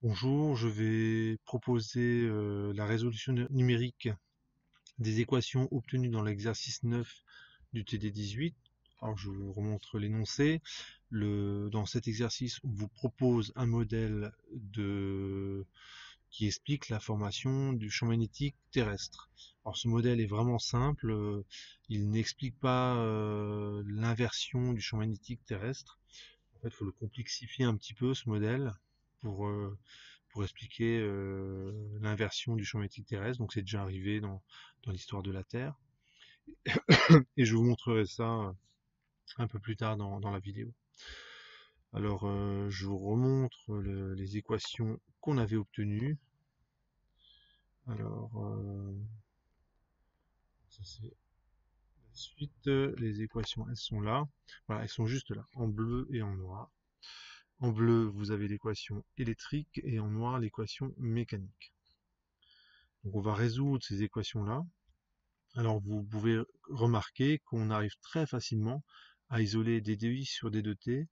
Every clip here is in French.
Bonjour, je vais proposer la résolution numérique des équations obtenues dans l'exercice 9 du TD18. Alors je vous remontre l'énoncé. Dans cet exercice, on vous propose un modèle qui explique la formation du champ magnétique terrestre. Alors ce modèle est vraiment simple, il n'explique pas l'inversion du champ magnétique terrestre. En fait, il faut le complexifier un petit peu ce modèle pour, euh, pour expliquer l'inversion du champ magnétique terrestre. Donc c'est déjà arrivé dans l'histoire de la Terre. Et je vous montrerai ça un peu plus tard dans la vidéo. Alors je vous remontre les équations qu'on avait obtenues. Alors ça c'est la suite. Les équations, elles sont là. Voilà, elles sont juste là, en bleu et en noir. En bleu, vous avez l'équation électrique et en noir, l'équation mécanique. Donc on va résoudre ces équations-là. Alors vous pouvez remarquer qu'on arrive très facilement à isoler des dI sur des 2t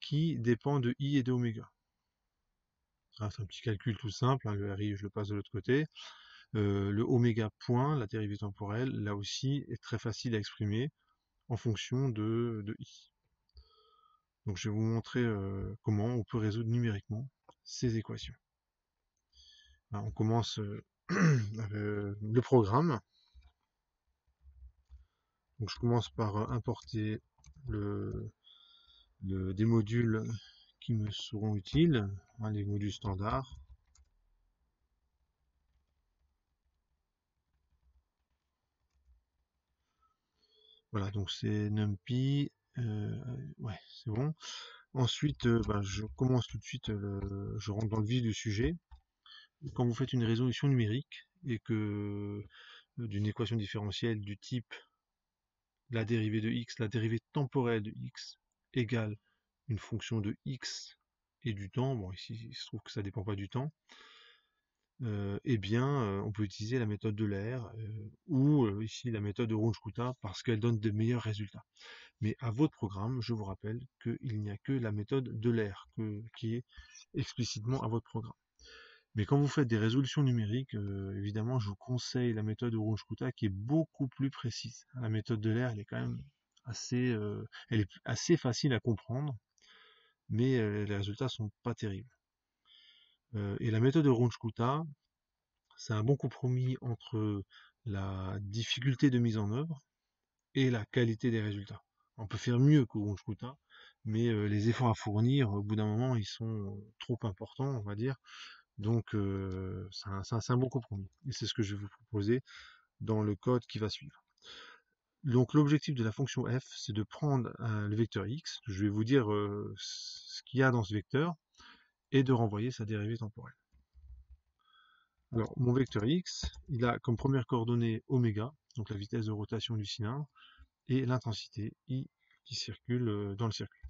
qui dépendent de I et de oméga. C'est un petit calcul tout simple, hein, le RI je le passe de l'autre côté. Le oméga point, la dérivée temporelle, là aussi est très facile à exprimer en fonction de I. Donc je vais vous montrer comment on peut résoudre numériquement ces équations. Alors, on commence avec le programme. Donc je commence par importer des modules qui me seront utiles, hein, les modules standards. Voilà, donc c'est NumPy, ouais, c'est bon. Ensuite, je commence tout de suite, je rentre dans le vif du sujet. Quand vous faites une résolution numérique et que d'une équation différentielle du type la dérivée de x, la dérivée temporelle de x égale une fonction de x et du temps, bon ici il se trouve que ça dépend pas du temps, eh bien, on peut utiliser la méthode de L'Air ou ici la méthode de Runge-Kutta parce qu'elle donne de meilleurs résultats. Mais à votre programme, je vous rappelle qu'il n'y a que la méthode de L'Air qui est explicitement à votre programme. Mais quand vous faites des résolutions numériques, évidemment, je vous conseille la méthode de Runge-Kutta qui est beaucoup plus précise. La méthode de L'Air, elle est quand même elle est assez facile à comprendre, mais les résultats sont pas terribles. Et la méthode de Runge-Kutta, c'est un bon compromis entre la difficulté de mise en œuvre et la qualité des résultats. On peut faire mieux que Runge-Kutta, mais les efforts à fournir, au bout d'un moment, ils sont trop importants, on va dire. Donc, c'est un bon compromis. Et c'est ce que je vais vous proposer dans le code qui va suivre. Donc, l'objectif de la fonction f, c'est de prendre le vecteur x. Je vais vous dire ce qu'il y a dans ce vecteur et de renvoyer sa dérivée temporelle. Alors, mon vecteur x, il a comme première coordonnée oméga, donc la vitesse de rotation du cylindre, et l'intensité I qui circule dans le circuit.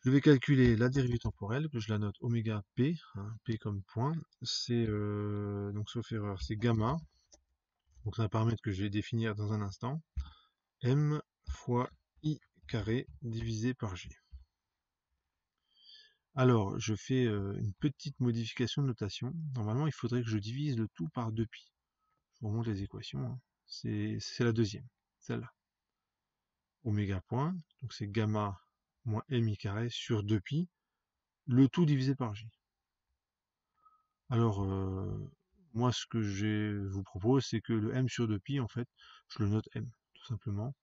Je vais calculer la dérivée temporelle, que je la note oméga p, hein, p comme point, c'est, donc sauf erreur, c'est gamma, donc c'est un paramètre que je vais définir dans un instant, m fois I carré divisé par G. Alors, je fais une petite modification de notation. Normalement, il faudrait que je divise le tout par 2pi. Je vous remonte les équations, hein. C'est la deuxième, celle-là. Oméga point, donc c'est gamma moins mi carré sur 2pi, le tout divisé par J. Alors, moi, ce que je vous propose, c'est que le m sur 2pi, en fait, je le note m, tout simplement.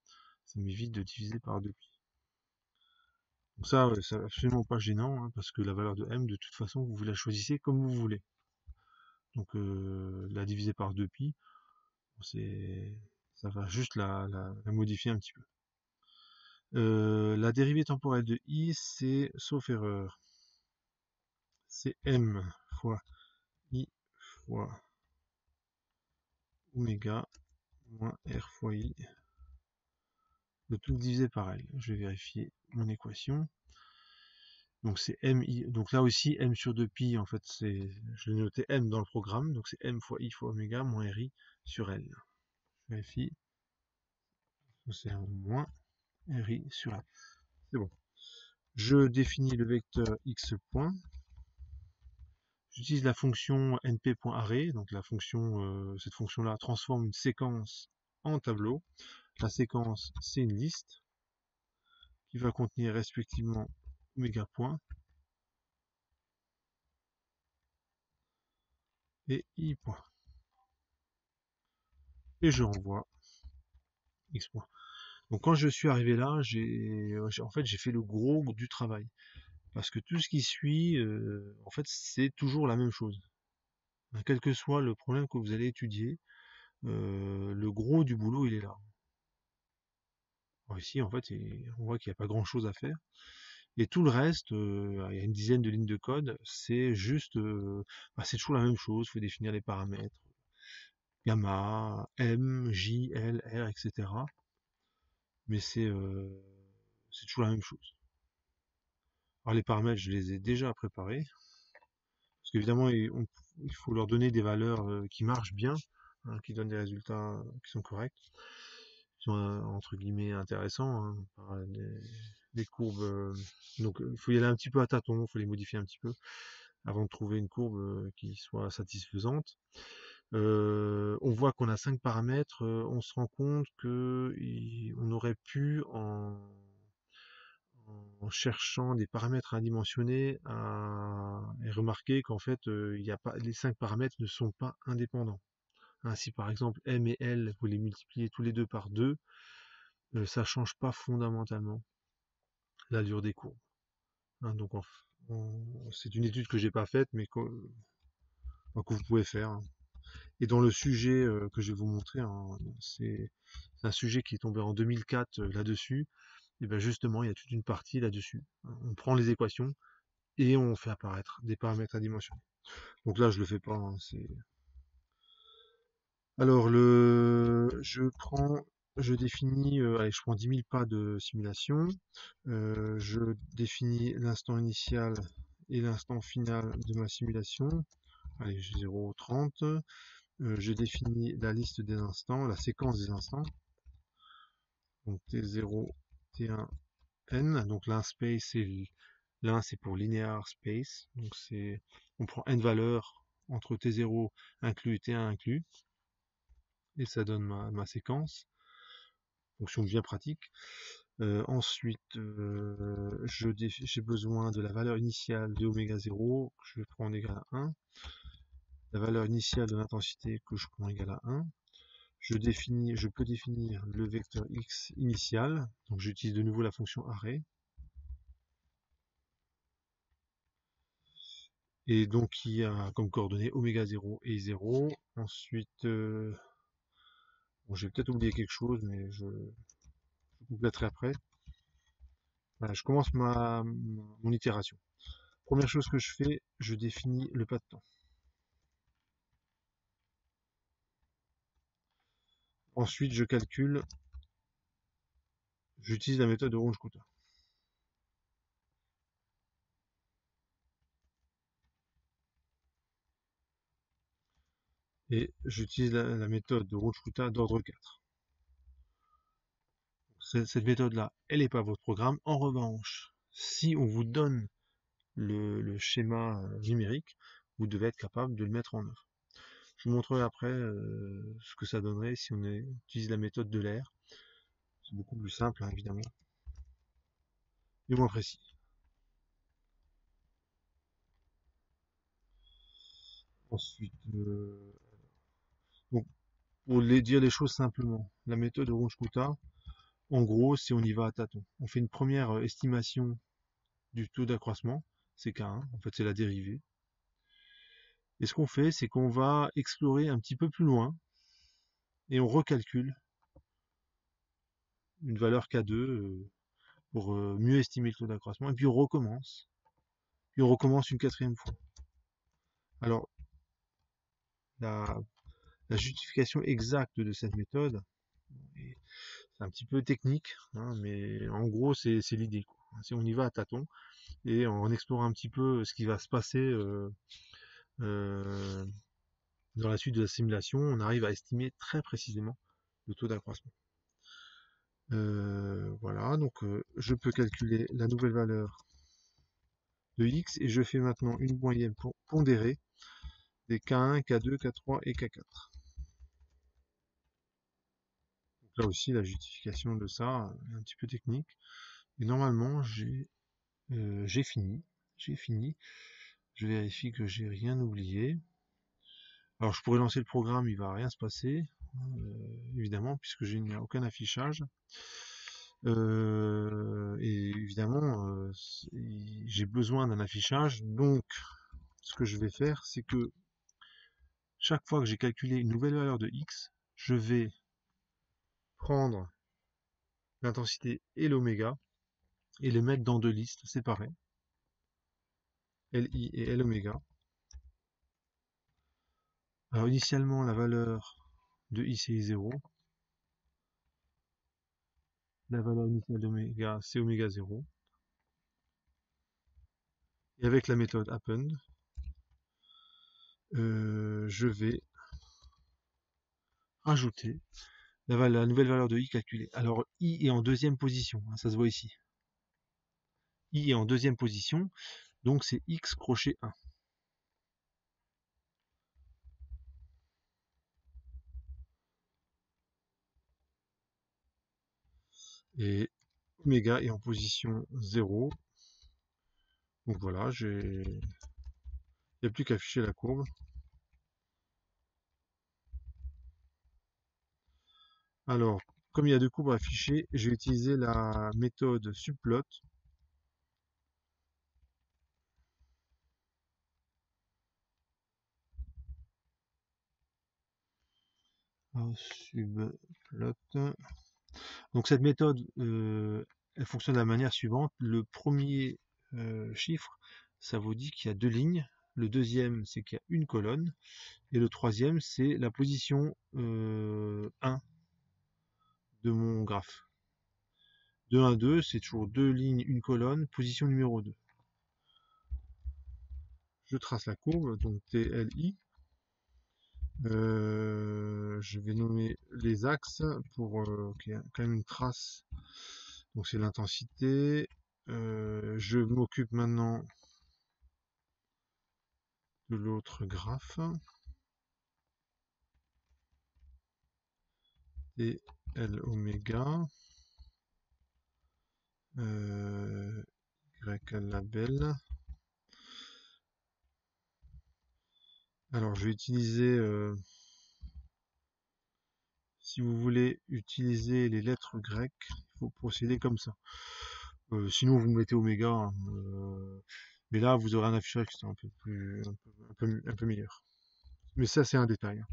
Ça m'évite de diviser par 2pi. Donc ça, c'est absolument pas gênant, hein, parce que la valeur de m, de toute façon, vous la choisissez comme vous voulez. Donc, la diviser par 2pi, ça va juste la modifier un petit peu. La dérivée temporelle de i, c'est, sauf erreur, c'est m fois i fois oméga moins r fois i, le tout divisé par L. Je vais vérifier mon équation. Donc c'est mi, donc là aussi m sur 2pi, en fait, je l'ai noté m dans le programme, donc c'est m fois i fois oméga moins ri sur L. Je vérifie, c'est un moins ri sur L. C'est bon. Je définis le vecteur x point. J'utilise la fonction np.array, donc cette fonction-là transforme une séquence en tableau. La séquence, c'est une liste qui va contenir respectivement oméga points et i points. Et je renvoie x points. Donc quand je suis arrivé là, j'ai fait le gros du travail. Parce que tout ce qui suit, en fait, c'est toujours la même chose. Quel que soit le problème que vous allez étudier, le gros du boulot, il est là. Alors ici, en fait, on voit qu'il n'y a pas grand-chose à faire. Et tout le reste, il y a une dizaine de lignes de code, c'est juste, c'est toujours la même chose. Il faut définir les paramètres, gamma, m, j, l, r, etc. Mais c'est toujours la même chose. Alors les paramètres, je les ai déjà préparés. Parce qu'évidemment, il faut leur donner des valeurs qui marchent bien, hein, qui donnent des résultats qui sont corrects, qui sont entre guillemets intéressants, hein, des courbes. Donc il faut y aller un petit peu à tâtons, il faut les modifier un petit peu avant de trouver une courbe qui soit satisfaisante. On voit qu'on a 5 paramètres, on se rend compte que on aurait pu en cherchant des paramètres indimensionnés et remarquer qu'en fait il y a pas, les 5 paramètres ne sont pas indépendants. Ainsi par exemple M et L, vous les multipliez tous les deux par 2, ça change pas fondamentalement l'allure des courbes. Hein, donc c'est une étude que j'ai pas faite mais que vous pouvez faire. Hein. Et dans le sujet que je vais vous montrer, hein, c'est un sujet qui est tombé en 2004 là-dessus. Et bien justement, il y a toute une partie là-dessus. On prend les équations et on fait apparaître des paramètres adimensionnés. Donc là, je le fais pas. Hein, alors je définis, allez, je prends 10 000 pas de simulation. Je définis l'instant initial et l'instant final de ma simulation. Allez, 0, 30. Je définis la liste des instants, la séquence des instants. Donc T0, T1, N. Donc l'un c'est pour linear space. Donc on prend n valeurs entre T0 inclus et T1 inclus. Et ça donne ma séquence. Fonction bien pratique. Ensuite, j'ai besoin de la valeur initiale de oméga 0 que je prends en égal à 1. La valeur initiale de l'intensité que je prends égale à 1. Je peux définir le vecteur x initial. Donc j'utilise de nouveau la fonction array. Et donc il y a comme coordonnées oméga 0 et 0. Ensuite, bon, j'ai peut-être oublié quelque chose, mais je compléterai après. Voilà, je commence mon itération. Première chose que je fais, je définis le pas de temps. Ensuite, j'utilise la méthode de Runge-Kutta. Et j'utilise la méthode de Runge-Kutta d'ordre 4. Cette méthode-là, elle n'est pas votre programme. En revanche, si on vous donne le schéma numérique, vous devez être capable de le mettre en œuvre. Je vous montrerai après ce que ça donnerait si on utilise la méthode de l'air. C'est beaucoup plus simple, hein, évidemment, et moins précis. Ensuite, donc, pour dire les choses simplement, la méthode de Runge-Kutta, en gros, c'est on y va à tâtons. On fait une première estimation du taux d'accroissement, c'est K1, en fait c'est la dérivée. Et ce qu'on fait, c'est qu'on va explorer un petit peu plus loin et on recalcule une valeur K2 pour mieux estimer le taux d'accroissement, et puis on recommence. Puis on recommence une quatrième fois. Alors, la, la justification exacte de cette méthode, c'est un petit peu technique, hein, mais en gros, c'est l'idée. On y va à tâtons, et en explorant un petit peu ce qui va se passer euh, dans la suite de la simulation, on arrive à estimer très précisément le taux d'accroissement. Voilà, donc je peux calculer la nouvelle valeur de x, et je fais maintenant une moyenne pondérée des K1, K2, K3 et K4. Donc là aussi, la justification de ça est un petit peu technique. Et normalement, j'ai fini. J'ai fini. Je vérifie que j'ai rien oublié. Alors, je pourrais lancer le programme, il va rien se passer, évidemment, puisque je n'ai aucun affichage. Et évidemment, j'ai besoin d'un affichage. Donc, ce que je vais faire, c'est que chaque fois que j'ai calculé une nouvelle valeur de x, je vais prendre l'intensité et l'oméga et les mettre dans deux listes séparées, Li et L'oméga. Alors initialement, la valeur de I c'est I0, la valeur initiale d'oméga c'est oméga 0, et avec la méthode append, je vais rajouter la nouvelle valeur de I calculée. Alors I est en deuxième position, hein, ça se voit ici. I est en deuxième position, donc c'est X crochet 1. Et oméga est en position 0. Donc voilà, il n'y a plus qu'à afficher la courbe. Alors, comme il y a deux courbes à afficher, je vais utiliser la méthode subplot. Subplot. Donc cette méthode, elle fonctionne de la manière suivante. Le premier chiffre, ça vous dit qu'il y a deux lignes. Le deuxième, c'est qu'il y a une colonne. Et le troisième, c'est la position 1 de mon graphe. De 1 à 2, c'est toujours deux lignes, une colonne, position numéro 2. Je trace la courbe, donc TLI. Je vais nommer les axes pour qu'il y ait quand même une trace. Donc c'est l'intensité. Je m'occupe maintenant de l'autre graphe. Et L oméga. Y label. Alors je vais utiliser, si vous voulez utiliser les lettres grecques, il faut procéder comme ça. Sinon vous mettez oméga, hein, mais là vous aurez un affichage qui est un peu plus, un peu meilleur. Mais ça c'est un détail, hein.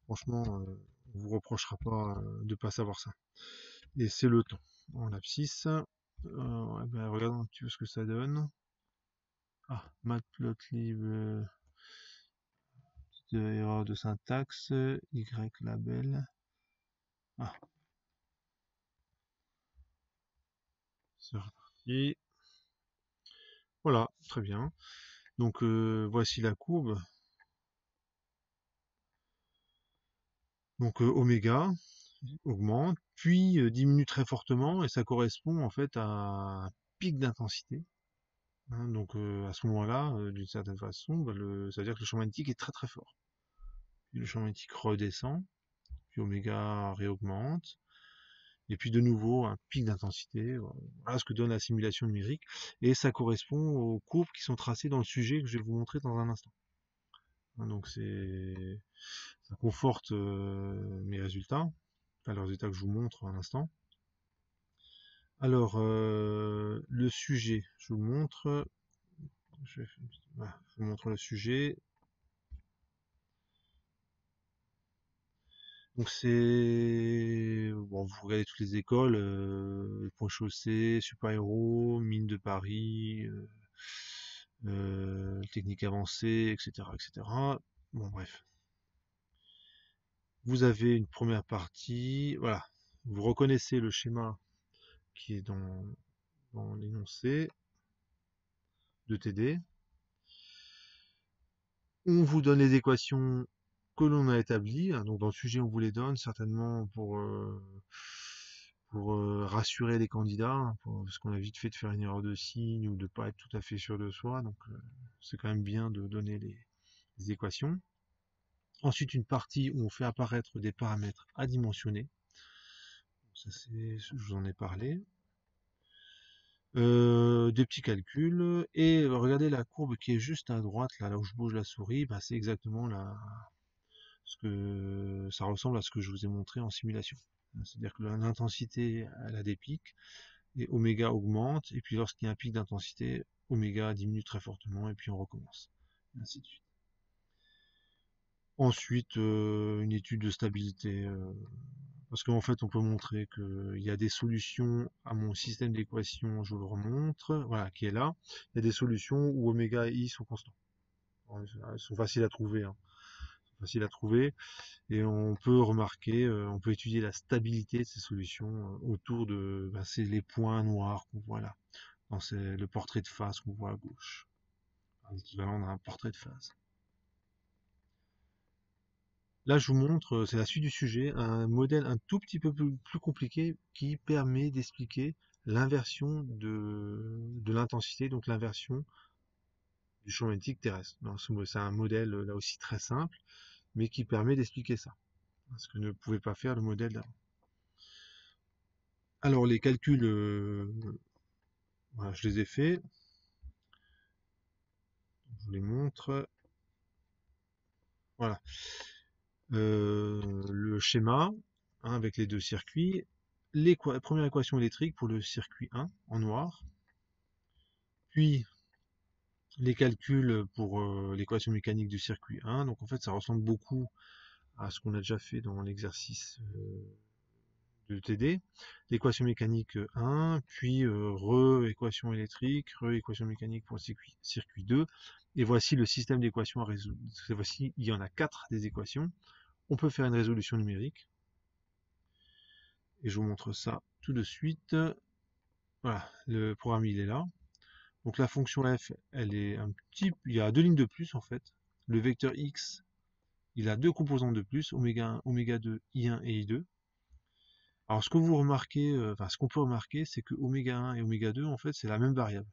Franchement, on vous reprochera pas de pas savoir ça. Et c'est le temps en abscisse. Ouais, ben, regardons un petit peu ce que ça donne. Ah, matplotlib, petite erreur de syntaxe, y label. Ah, c'est reparti. Voilà, très bien. Donc voici la courbe. Donc oméga augmente, puis diminue très fortement, et ça correspond en fait à un pic d'intensité. Hein. Donc à ce moment-là, d'une certaine façon, bah, ça veut dire que le champ magnétique est très très fort. Puis le champ magnétique redescend, puis oméga réaugmente, et puis de nouveau un pic d'intensité. Voilà ce que donne la simulation numérique, et ça correspond aux courbes qui sont tracées dans le sujet que je vais vous montrer dans un instant. Hein, donc ça conforte mes résultats, enfin les résultats que je vous montre à l'instant. Alors le sujet, je vous montre. Voilà, je vous montre le sujet. Donc c'est bon, vous regardez toutes les écoles, Pont Chaussée, Super Héros, Mine de Paris, technique avancée, etc., etc. Bon bref, vous avez une première partie, voilà, vous reconnaissez le schéma qui est dans l'énoncé de TD. On vous donne les équations que l'on a établies, hein, donc dans le sujet on vous les donne certainement pour pour rassurer les candidats, hein, parce qu'on a vite fait de faire une erreur de signe ou de pas être tout à fait sûr de soi, donc c'est quand même bien de donner les équations. Ensuite, une partie où on fait apparaître des paramètres adimensionnés. Ça, je vous en ai parlé. Des petits calculs. Et regardez la courbe qui est juste à droite, là où je bouge la souris, bah, c'est exactement ce que ça ressemble à ce que je vous ai montré en simulation. C'est-à-dire que l'intensité, elle a des pics, et oméga augmente, et puis lorsqu'il y a un pic d'intensité, oméga diminue très fortement, et puis on recommence. Et ainsi de suite. Ensuite, une étude de stabilité, parce qu'en fait, on peut montrer qu'il y a des solutions à mon système d'équations, je vous le remontre, voilà, qui est là. Il y a des solutions où oméga et i sont constants. Elles sont faciles à trouver, hein. Faciles à trouver, et on peut remarquer, on peut étudier la stabilité de ces solutions autour de, ben, c'est les points noirs qu'on voit là. C'est le portrait de phase qu'on voit à gauche, l'équivalent d'un portrait de phase. Là, je vous montre, c'est la suite du sujet, un modèle un tout petit peu plus compliqué qui permet d'expliquer l'inversion de l'intensité, donc l'inversion du champ magnétique terrestre. C'est un modèle là aussi très simple, mais qui permet d'expliquer ça, ce que ne pouvait pas faire le modèle d'avant. Alors les calculs, voilà, je les ai faits, je vous les montre. Voilà. Le schéma, hein, avec les deux circuits, première équation électrique pour le circuit 1 en noir, puis les calculs pour l'équation mécanique du circuit 1. Donc en fait, ça ressemble beaucoup à ce qu'on a déjà fait dans l'exercice de TD. L'équation mécanique 1, puis re-équation électrique, re-équation mécanique pour le circuit 2. Et voici le système d'équations à résoudre. Voici, il y en a 4 des équations. On peut faire une résolution numérique. Et je vous montre ça tout de suite. Voilà, le programme il est là. Donc la fonction f, elle est un petit, il y a deux lignes de plus en fait. Le vecteur x, il a deux composantes de plus, oméga 1, oméga 2, i1 et i2. Alors ce que vous remarquez, enfin ce qu'on peut remarquer, c'est que oméga 1 et oméga 2, en fait, c'est la même variable.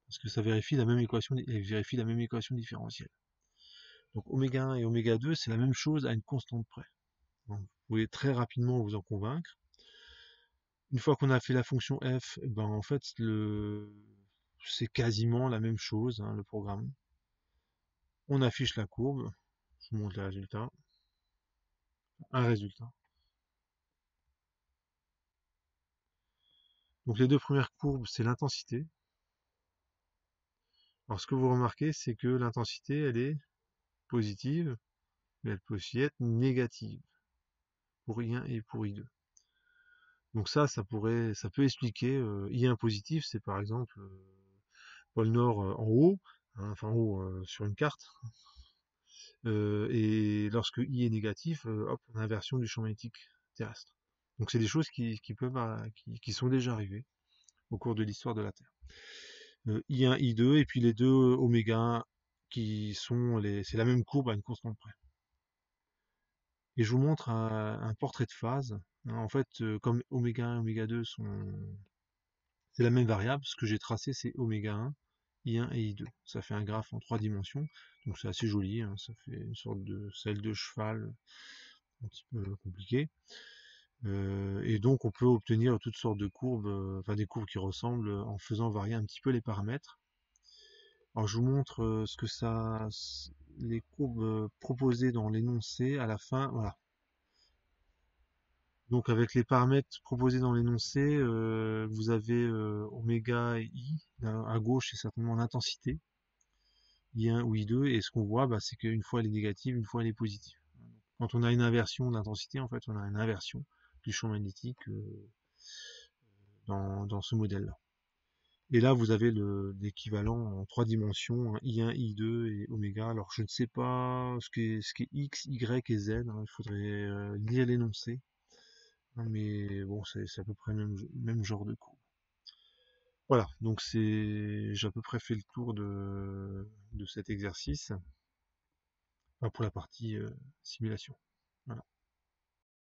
Parce que ça vérifie la même équation, et vérifie la même équation différentielle. Donc oméga 1 et oméga 2, c'est la même chose à une constante près. Donc, vous pouvez très rapidement vous en convaincre. Une fois qu'on a fait la fonction f, ben en fait c'est quasiment la même chose, hein, le programme. On affiche la courbe, je vous montre les résultats. Un résultat. Donc les deux premières courbes, c'est l'intensité. Alors ce que vous remarquez, c'est que l'intensité, elle est positive, mais elle peut aussi être négative pour I1 et pour I2. Donc ça peut expliquer I1 positif, c'est par exemple pôle Nord en haut, hein, enfin en haut sur une carte, et lorsque I est négatif, hop, on a inversion du champ magnétique terrestre. Donc c'est des choses qui sont déjà arrivées au cours de l'histoire de la Terre. I1, I2, et puis les deux oméga c'est la même courbe à une constante près. Et je vous montre un portrait de phase. En fait, comme oméga 1 et oméga 2 c'est la même variable, ce que j'ai tracé, c'est oméga 1, I1 et I2. Ça fait un graphe en 3 dimensions, donc c'est assez joli, hein, ça fait une sorte de selle de cheval, un petit peu compliqué. Et donc on peut obtenir toutes sortes de courbes, enfin des courbes qui ressemblent, en faisant varier un petit peu les paramètres. Alors je vous montre les courbes proposées dans l'énoncé à la fin, voilà. Donc avec les paramètres proposés dans l'énoncé, vous avez oméga et i. À gauche, c'est certainement l'intensité, I1 ou I2, et ce qu'on voit, bah, c'est qu'une fois elle est négative, une fois elle est positive. Quand on a une inversion d'intensité, en fait, on a une inversion du champ magnétique dans ce modèle-là. Et là, vous avez l'équivalent en 3 dimensions, hein, I1, I2 et oméga. Alors, je ne sais pas ce qu'est X, Y et Z, hein, il faudrait lire l'énoncé. Mais bon, c'est à peu près le même genre de cours. Voilà, donc j'ai à peu près fait le tour de cet exercice, enfin, pour la partie simulation. Voilà.